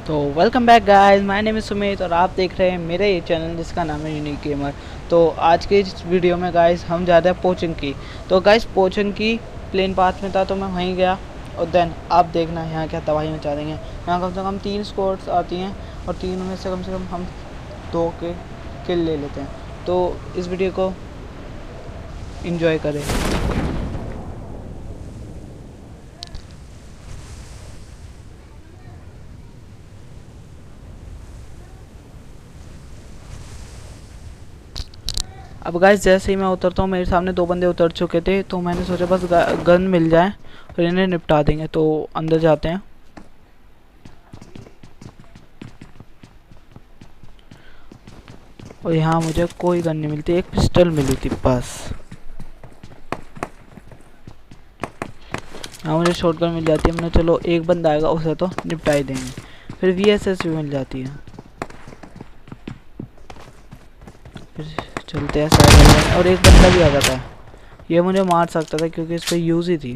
तो welcome back guys, my name is Sumit और आप देख रहे हैं मेरे ये चैनल जिसका नाम है यूनिक गेमर। तो आज के इस वीडियो में गाइस हम जा रहे हैं पोचन की। तो गाइस पोचन की प्लेन पाथ में था तो मैं वहीं गया और देन आप देखना यहाँ क्या तबाही मचा देंगे। यहाँ कम से कम 3 स्क्वाड्स आती हैं और तीनों में से कम हम 2 के किल ले लेते हैं। तो इस वीडियो को एंजॉय करें। अब गाइस जैसे ही मैं उतरता हूँ मेरे सामने 2 बंदे उतर चुके थे, तो मैंने सोचा बस गन मिल जाए और इन्हें निपटा देंगे। तो अंदर जाते हैं और यहाँ मुझे कोई गन नहीं मिलती, एक पिस्टल मिली थी बस। यहाँ मुझे शॉटगन मिल जाती है, मैंने चलो एक बंदा आएगा उसे तो निपटा ही देंगे। फिर वीएसएस भी मिल जाती है। फिर चलते हैं साइड में और एक बंदा भी आ जाता है। ये मुझे मार सकता था क्योंकि इस पर यूज ही थी।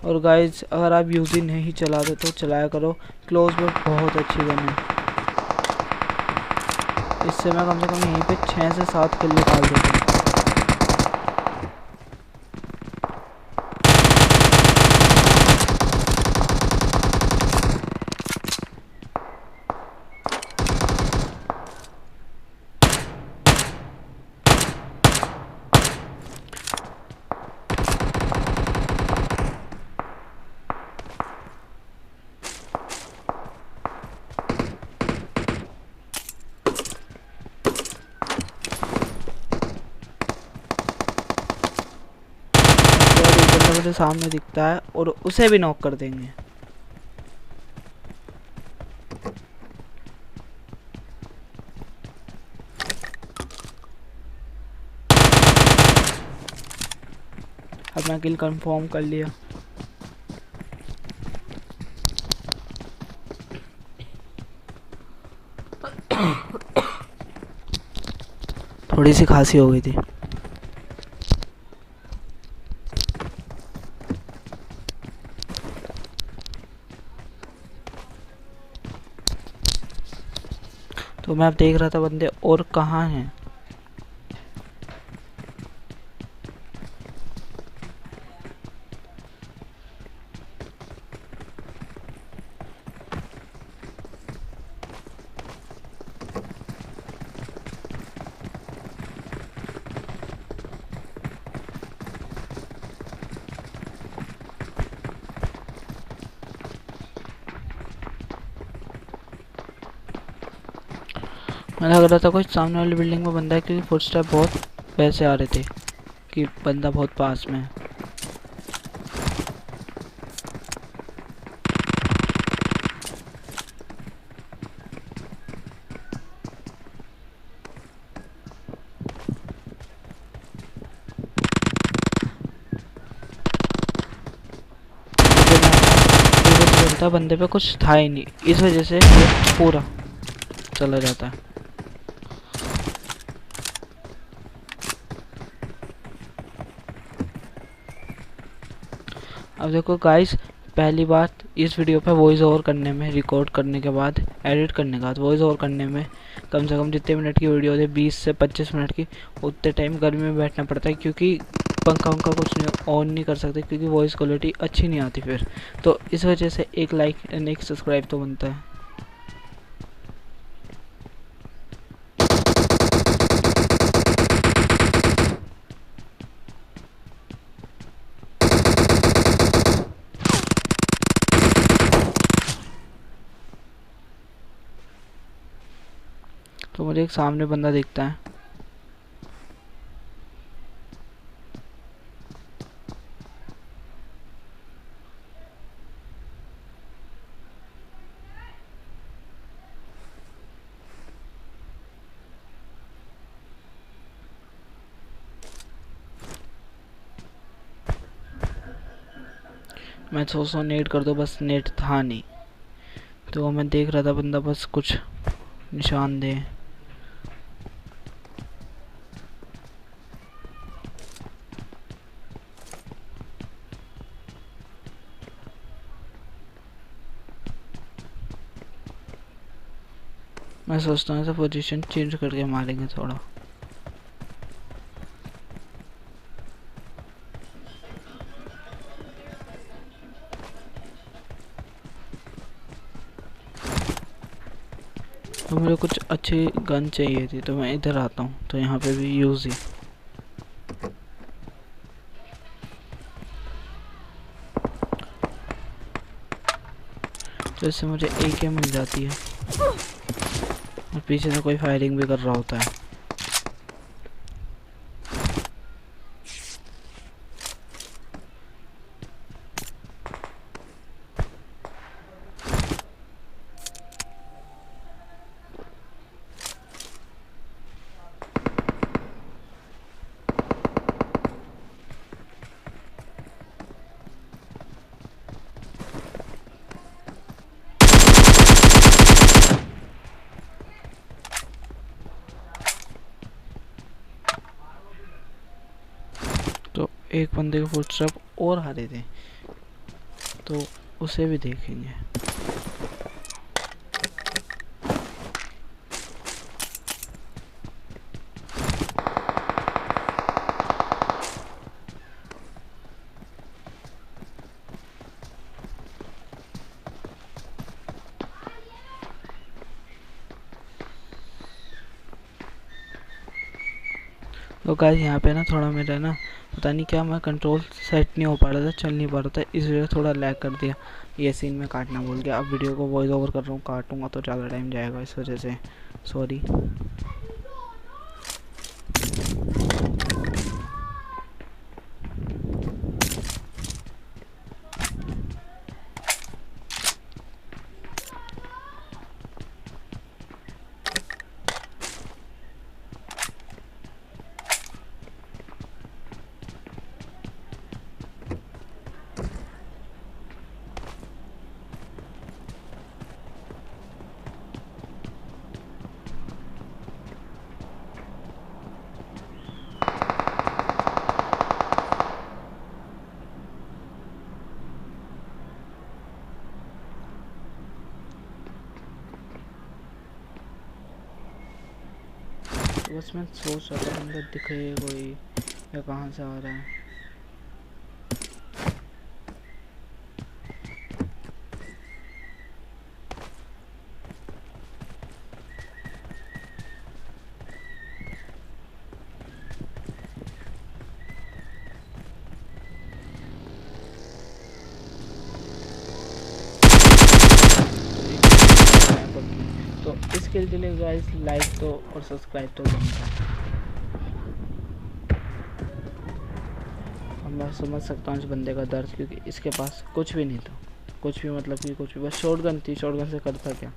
और गाइज अगर आप यूजी नहीं चलाते तो चलाया करो, क्लोज में बहुत अच्छी गन है। इससे मैं कम से कम यहीं पे 6 से 7 किल निकाल देता हूँ। मुझे सामने दिखता है और उसे भी नॉक कर देंगे। अब मैं किल कंफर्म कर लिया। थोड़ी सी खांसी हो गई थी। तो मैं अब देख रहा था बंदे और कहाँ हैं। मैं लग रहा था कुछ सामने वाली बिल्डिंग में बंदा है क्योंकि फुटस्टेप बहुत वैसे आ रहे थे कि बंदा बहुत पास में है। बंदे पे कुछ था ही नहीं, इस वजह से ये पूरा चला जाता है। अब देखो गाइस, पहली बात इस वीडियो पे वॉइस ओवर करने में, रिकॉर्ड करने के बाद एडिट करने के बाद वॉइस ओवर करने में कम से कम जितने मिनट की वीडियो है 20 से 25 मिनट की, उतने टाइम गर्मी में बैठना पड़ता है क्योंकि पंखा वंखा कुछ नहीं ऑन नहीं कर सकते क्योंकि वॉइस क्वालिटी अच्छी नहीं आती फिर। तो इस वजह से एक लाइक एंड एक सब्सक्राइब तो बनता है। तो मुझे एक सामने बंदा दिखता है। मैं सोच रहा हूँ नेट कर दो, बस नेट था नहीं। तो मैं देख रहा था बंदा बस कुछ निशान दे। मैं सोचता हूँ पोजीशन चेंज करके मारेंगे थोड़ा। तो मुझे कुछ अच्छी गन चाहिए थी, तो मैं इधर आता हूँ, तो यहाँ पे भी यूज़ ही। तो इससे मुझे AK मिल जाती है और पीछे से कोई फायरिंग भी कर रहा होता है। तो एक बंदे के फुटस्टेप और हरे थे, तो उसे भी देखेंगे। तो गाइस यहाँ पे ना थोड़ा मेरा ना पता नहीं क्या, मैं कंट्रोल सेट नहीं हो पा रहा था, चल नहीं पा रहा था, इस वजह से थोड़ा लैग कर दिया। ये सीन में काटना भूल गया। अब वीडियो को वॉइस ओवर कर रहा हूँ, काटूंगा तो ज़्यादा टाइम जाएगा, इस वजह से सॉरी। बस मैं सोच रहा था अंदर दिख रही है कोई या कहाँ से आ रहा है। तो इसके लिए गाइस लाइक तो और सब्सक्राइब तो बनता है। अब मैं समझ सकता हूँ इस बंदे का दर्द, क्योंकि इसके पास कुछ भी नहीं था, कुछ भी मतलब कि कुछ भी, बस शॉटगन थी। शॉटगन से करता क्या।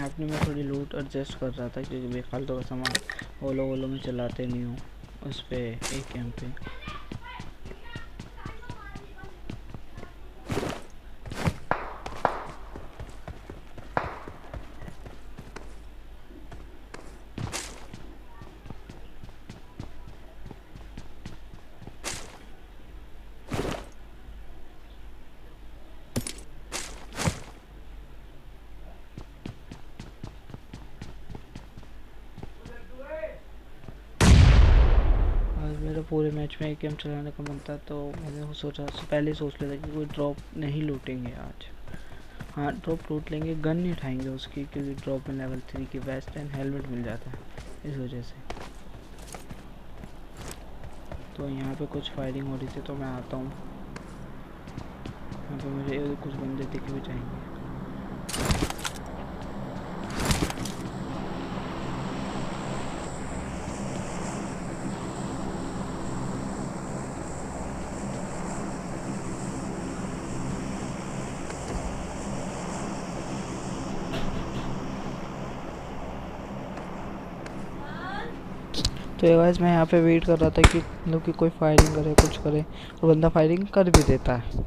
अपनी मैं थोड़ी लूट एडजस्ट कर रहा था, क्योंकि बेफालतू का सामान ओलो में चलाते नहीं हूँ उस पर एक कैंप पे। मेरा पूरे मैच में एक गेम चलाने का मन था, तो मैंने सोचा पहले सोच लिया था कि कोई ड्रॉप नहीं लूटेंगे आज। हाँ ड्रॉप लूट लेंगे, गन नहीं उठाएंगे उसकी, क्योंकि ड्रॉप में लेवल 3 की वेस्ट एंड हेलमेट मिल जाता है, इस वजह से। तो यहाँ पे कुछ फायरिंग हो रही थी, तो मैं आता हूँ। यहाँ पे मुझे कुछ बंदे दिख भी जाएंगे। तो ये गाइस मैं यहाँ पे वेट कर रहा था कि मतलब कि कोई फायरिंग करे, कुछ करे, और बंदा फायरिंग कर भी देता है,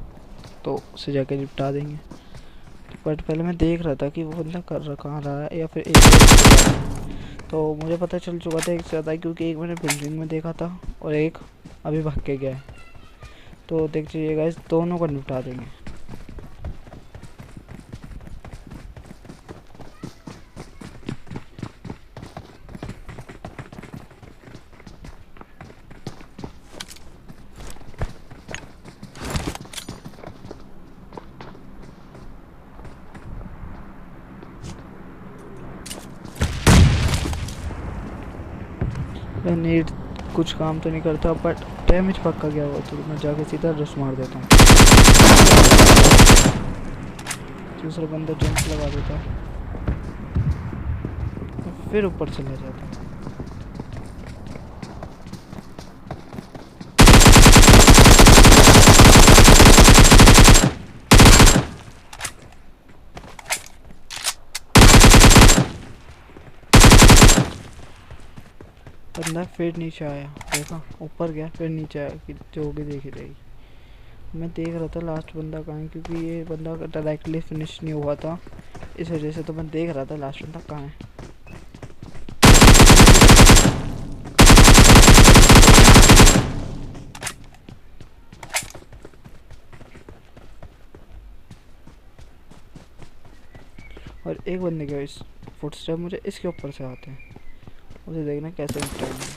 तो उसे जाके निपटा देंगे। बट पहले मैं देख रहा था कि वो बंदा कर रहा कहाँ रहा है, या फिर एक तो मुझे पता चल चुका था एक ज़्यादा, क्योंकि एक मैंने बिल्डिंग में देखा था और एक अभी भाग के गया है। तो देख लीजिएगा, इस दोनों को निपटा देंगे। नीड कुछ काम तो नहीं करता, बट डैमेज पक्का गया हुआ, तो मैं जाके सीधा रश मार देता हूँ। दूसरा बंदा जंप लगा देता है, फिर ऊपर चला जाता है। बंदा फिर नीचे आया, देखा ऊपर गया फिर नीचे आया कि जो होगी देखी जाएगी। मैं देख रहा था लास्ट बंदा कहाँ है, क्योंकि ये बंदा डायरेक्टली फिनिश नहीं हुआ था, इस वजह से तो मैं देख रहा था लास्ट बंदा कहाँ है। और एक बंदे के इस फुटस्टेप मुझे इसके ऊपर से आते हैं, उसे देखना कैसे निपटाएंगे।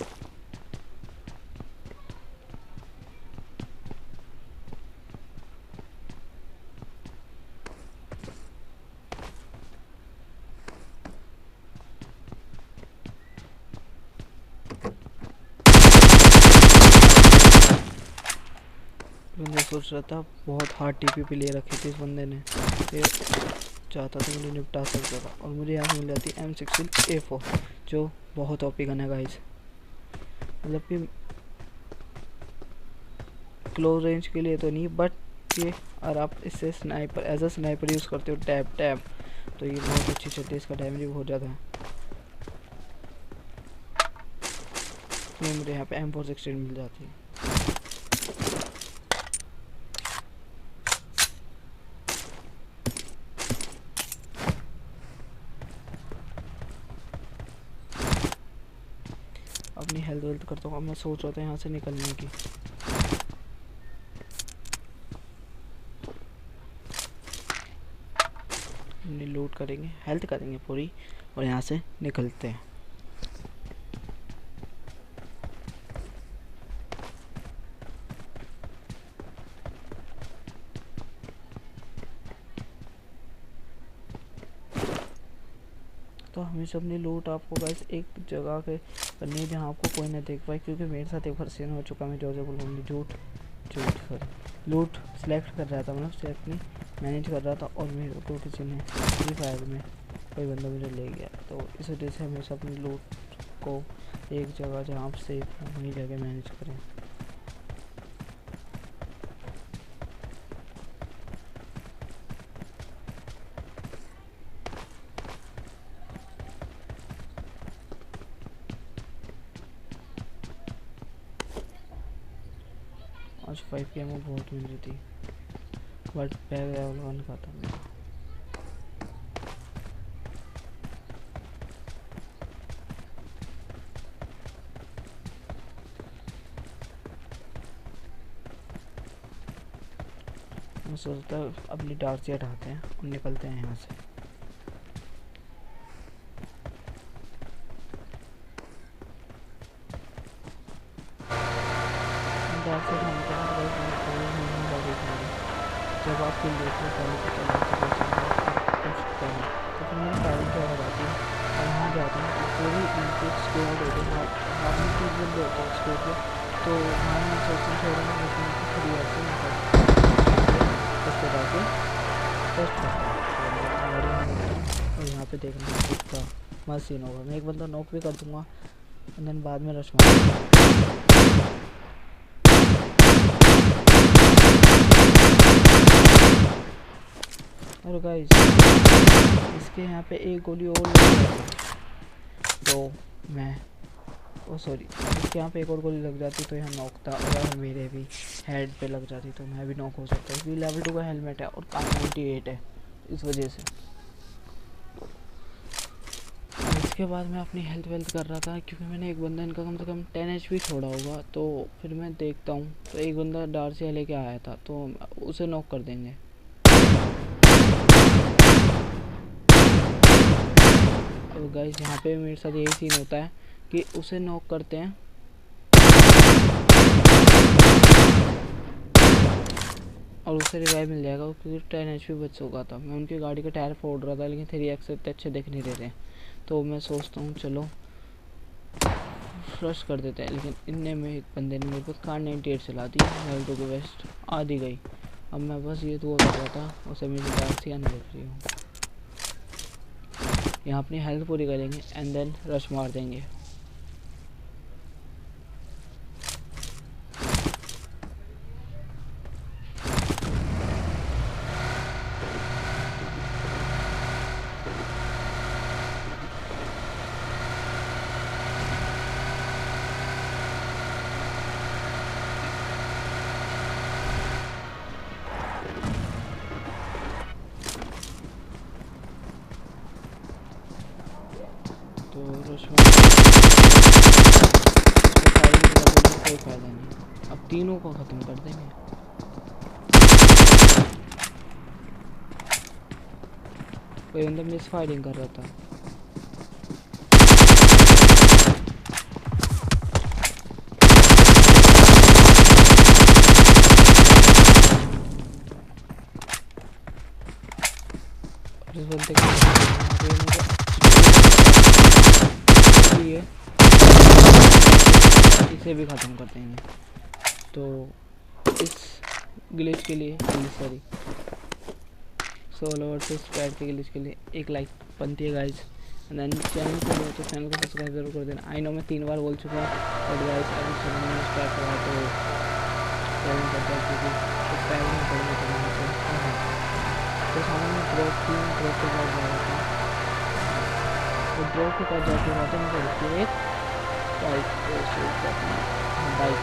बंदा सोच रहा था, बहुत हार्ड टीपी पे ले रखी थी इस बंदे ने, चाहता था मुझे निपटा सकता था। और मुझे यहाँ से मिल जाती M16A4, जो बहुत ओपी गन है गाइस। मतलब कि क्लोज रेंज के लिए तो नहीं, बट ये अगर आप इससे sniper as a sniper use करते हो टैब तो ये बहुत अच्छी चलती है, इसका डैमेज भी बहुत ज़्यादा है। ये मुझे यहाँ पे M416 मिल जाती है। अपनी हेल्थ वेल्थ करता हूँ। मैं सोच रहा था यहाँ से निकलने की। लूट करेंगे, हेल्थ करेंगे पूरी और यहाँ से निकलते हैं। तो हमेशा अपनी लूट आपको गाइस एक जगह के करनी है जहाँ आपको कोई ना देख पाए, क्योंकि मेरे साथ एक बार सीन हो चुका। मैं जो बोलूँगी झूठ सॉरी लूट सेलेक्ट कर रहा था, मतलब से अपनी मैनेज कर रहा था और मेरे को किसी ने फ्री फायर में कोई बंदा मुझे ले गया। तो इस वजह से हमेशा अपनी लूट को एक जगह जहाँ आप सेफ हो वहीं जगह मैनेज करें। आज 5 की एमओ बहुत मिल रही थी, बट बैग लेवल 1 का था मेरा। मैं सोचता अपनी डार्सी हटाते हैं और निकलते हैं यहाँ से। जब आप फिर देखते पहले तो चलते हैं तो फिर मैंने टाइम क्या लगाती हूँ और वहाँ जाता हूँ तो पूरी इनपुट स्क्वाड होते हैं, हार्मी की बंदे होते हैं स्क्वाड पे। तो वहाँ मैं सोचता हूँ थोड़ा मैं खड़ी आती हूँ उसके जाके टेस्ट करता हूँ और यहाँ पे देखना कितना मस्त सीन होगा। मैं एक बंदा नॉक भी कर दूँगा एंड देन बाद में रश मारूंगा। और गाइस इसके यहाँ पे एक गोली और तो मैं सॉरी इसके यहाँ पे एक और गोली लग जाती तो यहाँ नॉक था, और अगर मेरे भी हेड पे लग जाती तो मैं भी नॉक हो सकता। क्योंकि लेवल 2 का हेलमेट है और काम 98 है, इस वजह से उसके बाद मैं अपनी हेल्थ वेल्थ कर रहा था, क्योंकि मैंने एक बंदा इनका कम से कम 10 HP छोड़ा होगा। तो फिर मैं देखता हूँ, तो एक बंदा डार्सिया लेके आया था, तो उसे नॉक कर देंगे। अब गाइस यहाँ पे मेरे साथ यही सीन होता है कि उसे नॉक करते हैं और उसे रिवाइव मिल जाएगा, क्योंकि 10 HP बच चुका था। मैं उनकी गाड़ी का टायर फोड़ रहा था, लेकिन 3x इतने अच्छे दिख नहीं रहे थे, तो मैं सोचता हूँ चलो फ्लश कर देते हैं। लेकिन इनने में एक बंदे ने मेरे को कार 98 चला दी, हेल्थ टू वेस्ट आधी गई। अब मैं बस ये दुआ कर रहा था उसे मेरी डार्सिया नहीं दिख रही हूँ। यहाँ अपनी हेल्थ पूरी करेंगे एंड देन रश मार देंगे। तो रश कोई फायदा नहीं, अब तीनों को ख़त्म कर देंगे। कोई बंदा मिस फायरिंग कर रहा था। इस बंदे के इसे भी ख़त्म कर देंगे। तो इस ग्लिच के लिए सॉरी सोलो वर्सेस स्क्वाड के ग्लिच के लिए एक लाइक बनती है गाइस। एंड देन चैनल को तो चैनल को सब्सक्राइब जरूर कर देना। आई नो मैं 3 बार बोल चुका हूँ, बट गाइस अगर चैनल में सब्सक्राइब करा तो चैनल करता है, क्योंकि सब्सक्राइब नहीं करेंगे तो सामने ड्रॉप के पास जा रहा था, तो ड्रॉप के पास जाके रहते हैं मुझे एक बाइक बाइक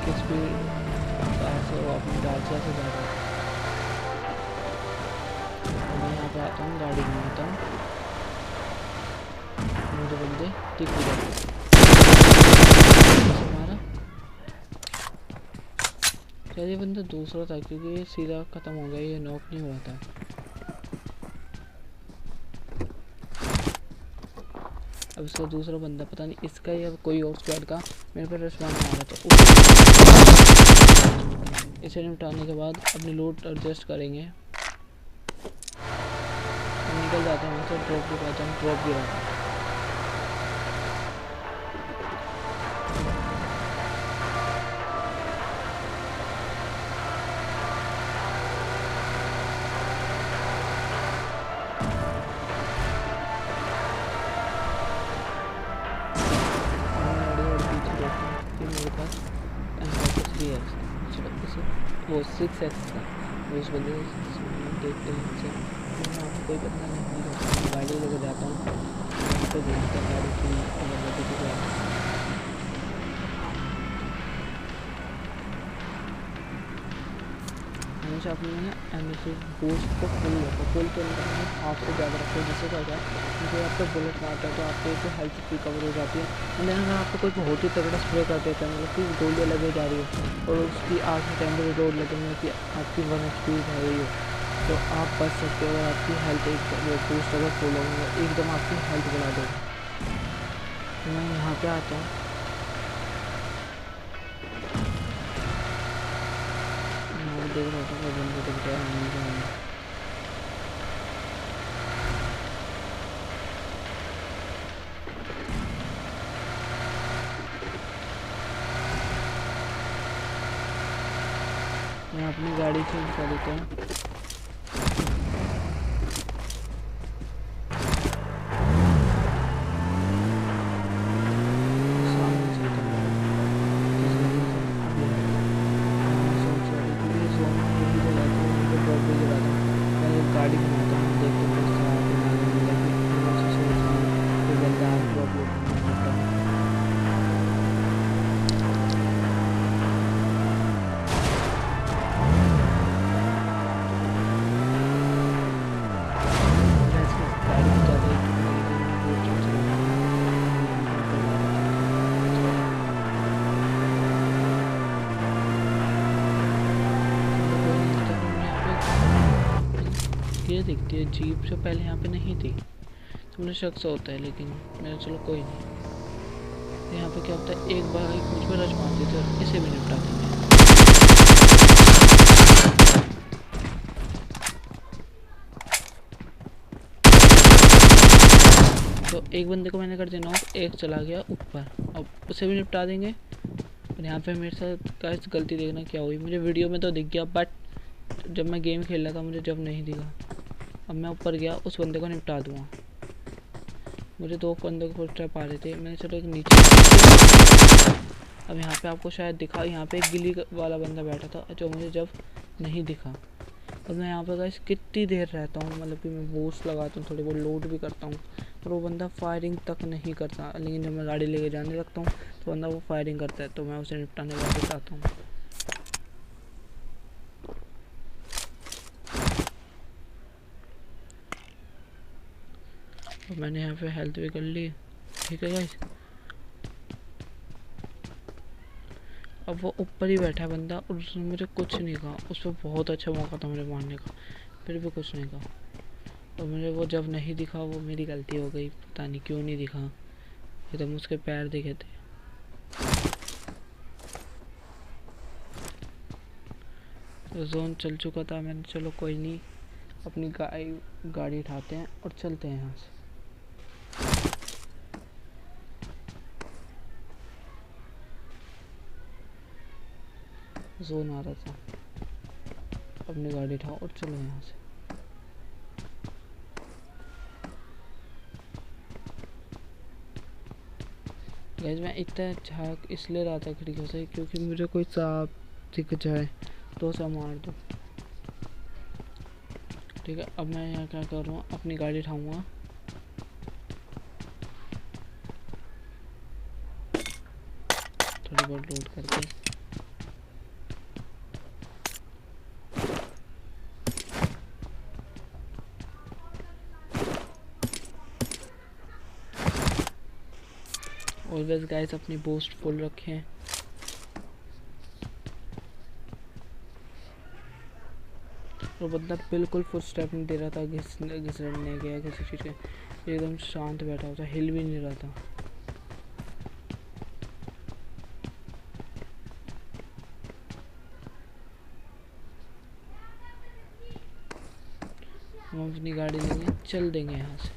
की स्पीड से वो अपनी डार्सिया से जा रहा है। मैं यहाँ पे आता हूँ, गाड़ी घूमता हूँ, मुझे बंदे टिक हमारा शायद ये बंदा दूसरा था, क्योंकि ये सीधा ख़त्म हो गया, ये नॉक नहीं हुआ था। अब इसका दूसरा बंदा पता नहीं इसका या कोई और स्क्वाड का मेरे पर रिस्पॉन्स आ रहा था। इसे निपटाने के बाद अपनी लूट एडजस्ट करेंगे, निकल जाते हैं वहाँ से। ड्रॉप के पास हम ड्रॉप गिरा था। वो 6x था, उस बंदे देखते हैं वहाँ पर कोई बंदा नहीं, गाड़ी लेकर जाता हूँ तो देखता गाड़ी की हमेशा अपने एमएससी बूस्ट को फुल तो नहीं हाफ से ज़्यादा रखो, जिससे क्या होता है क्योंकि आपको बुलेट मारता है तो आपको एक हेल्थ रिकवर हो जाती है। एंड देन अगर आपको कोई बहुत ही तगड़ा स्प्रे कर देता है, मतलब कि गोलियाँ लगे जा रही है और उसकी आग में टाइम पर रोड लगेंगे कि आपकी 1 HP है रही है, तो आप बच सकते हो। और आपकी हेल्थ एक बूस्ट अगर फुल होगा एकदम आपकी हेल्थ बढ़ा देगा। तो मैं यहाँ पे आता हूँ, देख रहा था कोई बंदा दिख रहा है। मैं अपनी गाड़ी चेंज कर देता हूँ। गाड़ी घुमाता हूँ, देखते हैं दिखती है जीप जो पहले यहाँ पे नहीं थी, तो मुझे शक सा होता है, लेकिन मेरा चलो कोई नहीं। तो यहाँ पे क्या होता है, एक बाइक मुझ पर रश मार देते और इसे भी निपटा देंगे। तो एक बंदे को मैंने कर दिया नॉक, एक चला गया ऊपर, अब उसे भी निपटा देंगे। और यहाँ पे मेरे साथ गाइस गलती देखना क्या हुई, मुझे वीडियो में तो दिख गया, बट जब मैं गेम खेल रहा था मुझे जब नहीं दिखा। अब मैं ऊपर गया, उस बंदे को निपटा दूँगा। मुझे दो बंदों को फुट स्टेप आ रहे थे, मैंने चलो एक नीचे। अब यहाँ पे आपको शायद दिखा, यहाँ पे एक गिली वाला बंदा बैठा था जो मुझे जब नहीं दिखा। और मैं यहाँ पे गाइस कितनी देर रहता हूँ, मतलब कि मैं बूस्ट लगाता हूँ, थोड़ी बहुत लोड भी करता हूँ, और वो बंदा फायरिंग तक नहीं करता। लेकिन जब मैं गाड़ी लेके जाने लगता हूँ तो बंदा वो फायरिंग करता है, तो मैं उसे निपटाने वापस आता हूँ। तो मैंने यहाँ पे हेल्थ भी कर ली, ठीक है गाइस। अब वो ऊपर ही बैठा है बंदा और उसने मुझे कुछ नहीं कहा, उस पर बहुत अच्छा मौका था मुझे मारने का, फिर भी कुछ नहीं कहा। और मुझे वो जब नहीं दिखा वो मेरी गलती हो गई, पता नहीं क्यों नहीं दिखा, एकदम उसके पैर दिखे थे। तो जोन चल चुका था, मैंने चलो कोई नहीं, अपनी गाड़ी उठाते हैं और चलते हैं यहाँ से। जोन आ रहा था, अपनी गाड़ी उठाओ और चलो यहाँ से। गाइस मैं इतना झाँक इसलिए रहा था खिड़कियों से क्योंकि मुझे कोई सांप दिख जाए तो उसे मार दो, ठीक है। अब मैं यहाँ क्या कर रहा हूँ, अपनी गाड़ी उठाऊँगा, थोड़ी बहुत लोड करके। ऑलवेज गाइस अपनी बूस्ट फुल रखें। और बंदा बिल्कुल फुट स्टेप नहीं दे रहा था, घिसड़ने गया किसी चीज़ के, एकदम शांत बैठा हुआ था, हिल भी नहीं रहा था। हम अपनी गाड़ी लेंगे, चल देंगे यहाँ से।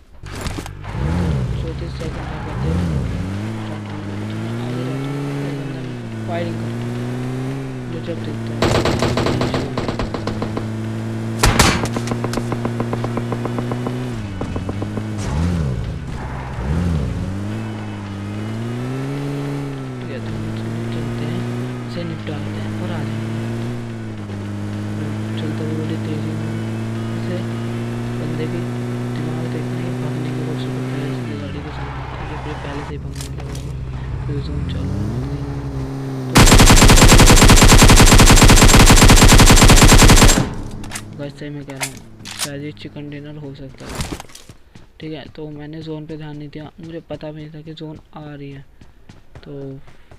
34 सेकंड का करते आगे रहता हूँ, बंदा फायरिंग करता है, जो जब दिखता है से निपटाते हैं और आ जाएंगे। चलते हुए बड़ी तेजी से बंदे की दिमाग देखना है, भागने की कोशिश करता है, इसलिए गाड़ी के सामने फिर पहले से ही भागने लगा, फिर जोन चालू वैसे मैं कह रहा हूँ शायद ये चिकन डिनर हो सकता है, ठीक है। तो मैंने जोन पे ध्यान नहीं दिया, मुझे पता भी नहीं था कि जोन आ रही है, तो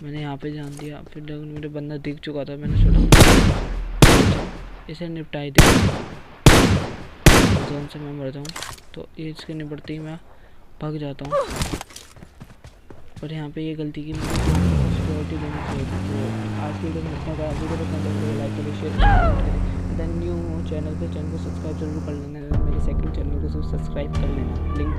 मैंने यहाँ पे ध्यान दिया। फिर जब मुझे बंदा दिख चुका था मैंने सोचा इसे निपटाई दिया, जोन से मैं मर जाऊँ, तो इसके निपटते ही मैं भाग जाता हूँ। और यहाँ पे ये गलती की मुझे सिक्योरिटी देनी चाहिए। तो आज की वीडियो में इतना था, वीडियो पसंद आए तो लाइक करें, शेयर करें। देन न्यू चैनल पे चैनल को सब्सक्राइब जरूर कर लेना, मेरे सेकंड चैनल को सब्सक्राइब कर लेना, लिंक